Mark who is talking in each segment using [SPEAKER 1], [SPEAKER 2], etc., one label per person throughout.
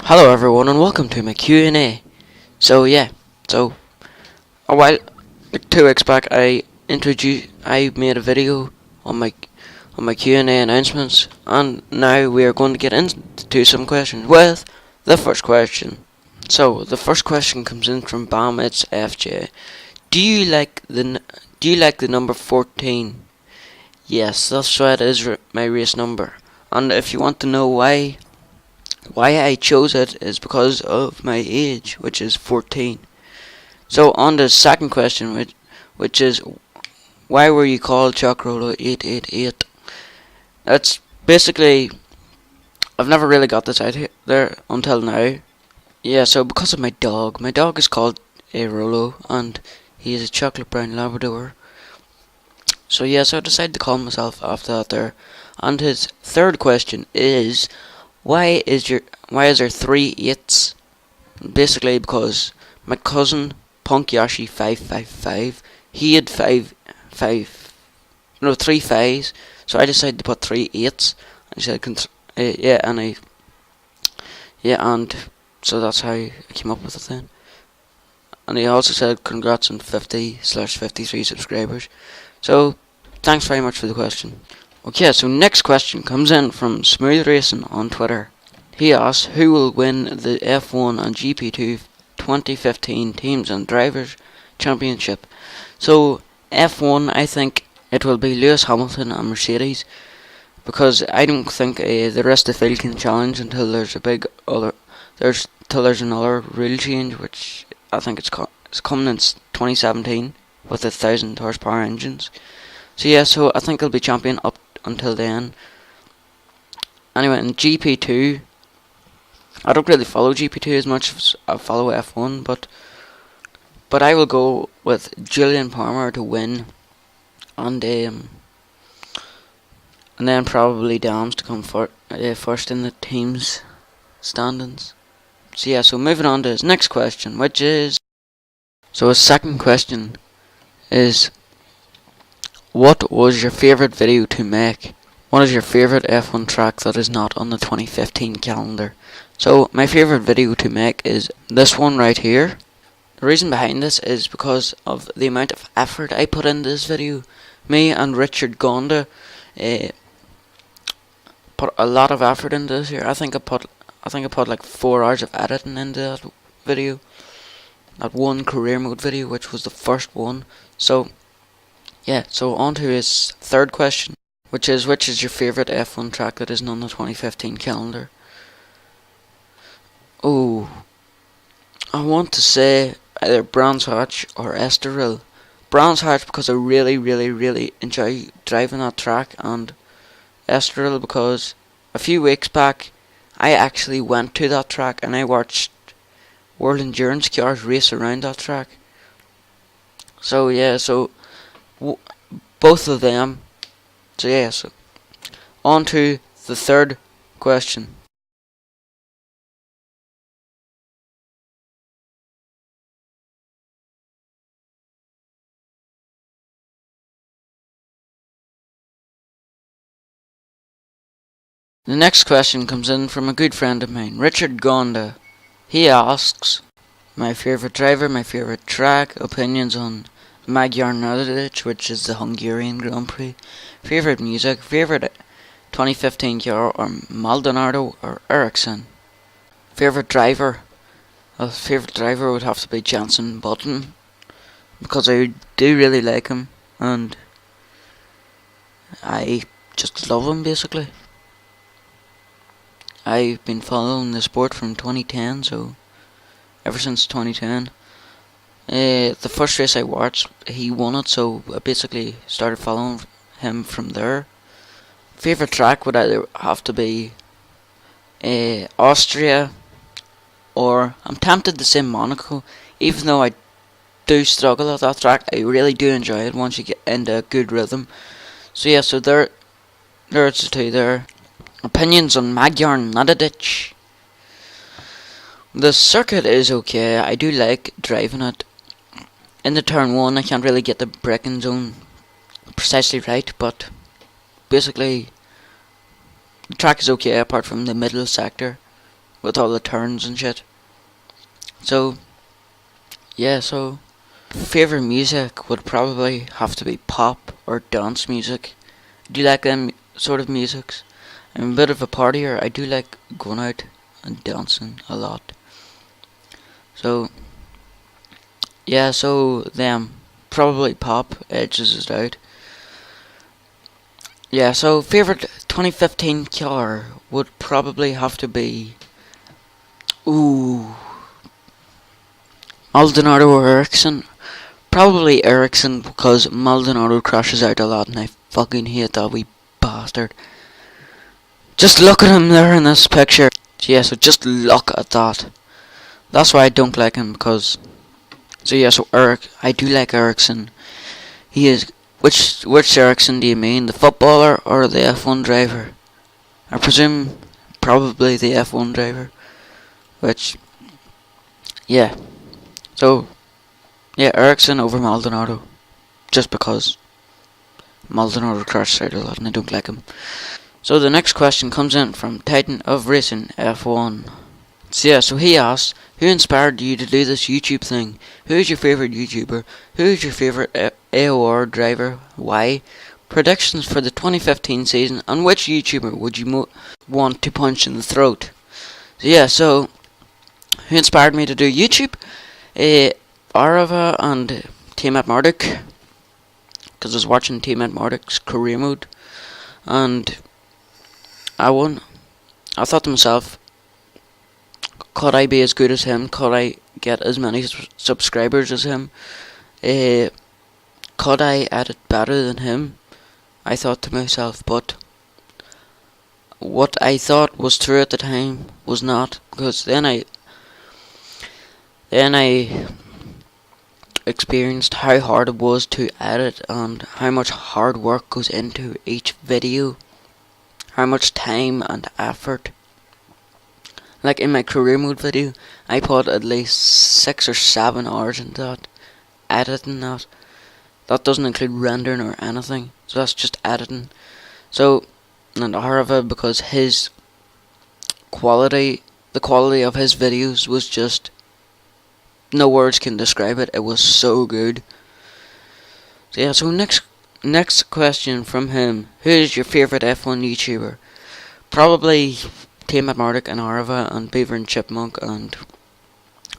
[SPEAKER 1] Hello everyone and welcome to my Q and A. So a while, like 2 weeks back, I made a video on my Q and A announcements, and now we are going to get into some questions with the first question. So the first question comes in from Bam. It's FJ. Do you like the number 14? Yes, that's right. It is my race number, and if you want to know why I chose it is because of my age, which is 14. So on the second question, which is why were you called Chuck Rolo 888? That's basically, I've never really got this out there until now. Yeah, so because of my dog. My dog is called a Rolo, and he is a chocolate brown Labrador. So I decided to call myself after that there. And his third question is, why is there 3 8s? Basically because my cousin Punk Yashi 555, he had 3 5s, so I decided to put 3 8s. And he said, and so that's how I came up with it then. And he also said congrats on 50/53 subscribers. So thanks very much for the question. Okay, so next question comes in from Smooth Racing on Twitter. He asks, who will win the F1 and GP2 2015 Teams and Drivers Championship? So F1, I think it will be Lewis Hamilton and Mercedes, because I don't think the rest of the field can challenge until there's another rule change, which I think it's coming in 2017 with 1,000 horsepower engines. So I think he'll be champion up until then. Anyway, in GP2, I don't really follow GP2 as much as I follow F1, but I will go with Julian Palmer to win, and then probably Dams to come first in the team's standings. So moving on to his next question, which is, so his second question is, what was your favourite video to make? What is your favourite F1 track that is not on the 2015 calendar? So my favourite video to make is this one right here. The reason behind this is because of the amount of effort I put into this video. Me and Richard Gonda put a lot of effort into this here. I think I put like 4 hours of editing into that video. That one career mode video, which was the first one. So on to his third question, which is your favourite F1 track that isn't on the 2015 calendar? Oh, I want to say either Brands Hatch or Estoril. Brands Hatch because I really, really, really enjoy driving that track, and Estoril because a few weeks back I actually went to that track and I watched World Endurance cars race around that track. Both of them. So on to the third question. The next question comes in from a good friend of mine, Richard Gonda. He asks, my favourite driver, my favourite track, opinions on Magyar Narodic, which is the Hungarian Grand Prix, favourite music, favourite 2015 car, or Maldonado or Ericsson. Favourite driver? Favourite driver would have to be Jenson Button, because I do really like him, and I just love him basically. I've been following the sport from 2010, so ever since 2010. The first race I watched, he won it, so I basically started following him from there. Favourite track would either have to be Austria, or I'm tempted to say Monaco, even though I do struggle at that track. I really do enjoy it once you get into a good rhythm. So there's the two there. Opinions on Magyar Narodic. The circuit is okay. I do like driving it. In the turn 1, I can't really get the braking zone precisely right, but basically the track is okay apart from the middle sector. with all the turns and shit. So yeah, so favorite music would probably have to be pop or dance music. Do you like them sort of musics? I'm a bit of a partier. I do like going out and dancing a lot. So yeah, so them probably pop edges it out. Yeah, so favorite 2015 car would probably have to be Maldonado or Ericsson. Probably Ericsson because Maldonado crashes out a lot and I fucking hate that wee bastard. Just look at him there in this picture. Yeah, so just look at that. That's why I don't like him because. So yeah, so I do like Ericsson. He is. Which Ericsson do you mean? The footballer or the F1 driver? I presume probably the F1 driver. Which. Yeah. So. Yeah, Ericsson over Maldonado. Just because Maldonado crashed out a lot and I don't like him. So the next question comes in from Titan of Racing F1. So yeah, so he asks, who inspired you to do this YouTube thing? Who is your favourite YouTuber? Who is your favourite AOR driver? Why? Predictions for the 2015 season, and which YouTuber would you want to punch in the throat? So yeah, so who inspired me to do YouTube? Arava and Team at Marduk, because I was watching Team at Marduk's career mode, and I won. I thought to myself, could I be as good as him? Could I get as many subscribers as him? Could I edit better than him? I thought to myself, but what I thought was true at the time was not, because then I experienced how hard it was to edit and how much hard work goes into each video, how much time and effort. Like in my career mode video, I put at least 6 or 7 hours into that, editing that. That doesn't include rendering or anything, so that's just editing. So, and Arava, because his quality, the quality of his videos was just, no words can describe it. It was so good. So yeah, so next question from him. Who is your favourite F1 YouTuber? Probably Team at Marduk and Arava and Beaver and Chipmunk and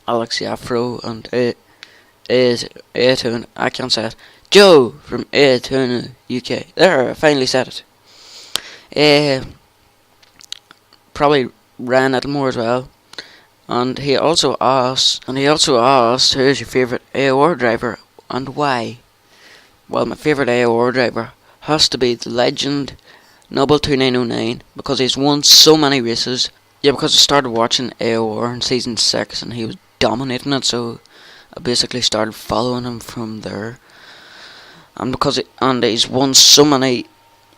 [SPEAKER 1] Alex Afro and A2, I can't say it. Joe from A2 UK. There, I finally said it. Probably Ryan Littlemore as well. And he also asked who is your favourite AOR driver and why? Well, my favourite AOR driver has to be the legend Noble 2909 because he's won so many races. Yeah, because I started watching AOR in season 6 and he was dominating it, so I basically started following him from there. And because he's won so many,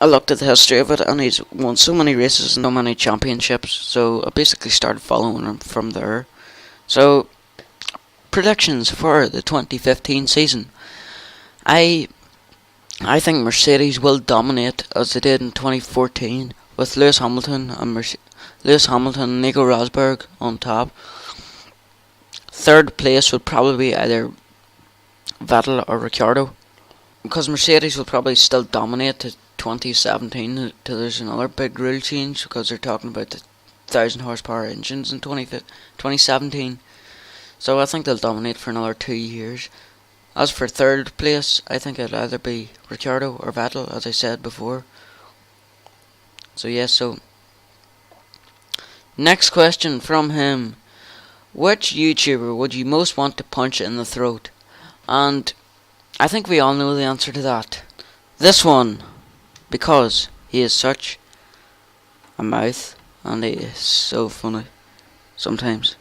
[SPEAKER 1] I looked at the history of it and he's won so many races and so many championships, so I basically started following him from there. So, predictions for the 2015 season. I think Mercedes will dominate as they did in 2014 with Lewis Hamilton and Nico Rosberg on top. Third place would probably be either Vettel or Ricciardo, because Mercedes will probably still dominate to 2017 till there's another big rule change, because they're talking about the 1,000 horsepower engines in 2017. So I think they'll dominate for another 2 years. As for third place, I think it'll either be Ricciardo or Vettel, as I said before. So yes, so next question from him. Which YouTuber would you most want to punch in the throat? And I think we all know the answer to that. This one, because he is such a mouth and he is so funny. Sometimes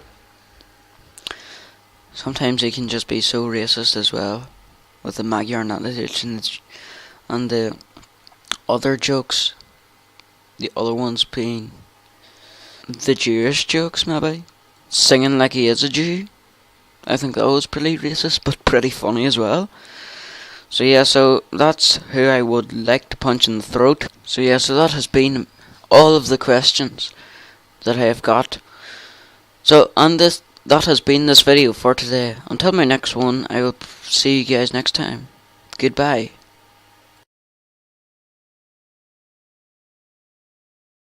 [SPEAKER 1] he can just be so racist as well, with the Magyar knowledge and the other jokes. The other ones being the Jewish jokes, maybe. Singing like he is a Jew. I think that was pretty racist, but pretty funny as well. So yeah, so that's who I would like to punch in the throat. So yeah, so that has been all of the questions that I have got. So on this, that has been this video for today. Until my next one, I will see you guys next time. Goodbye.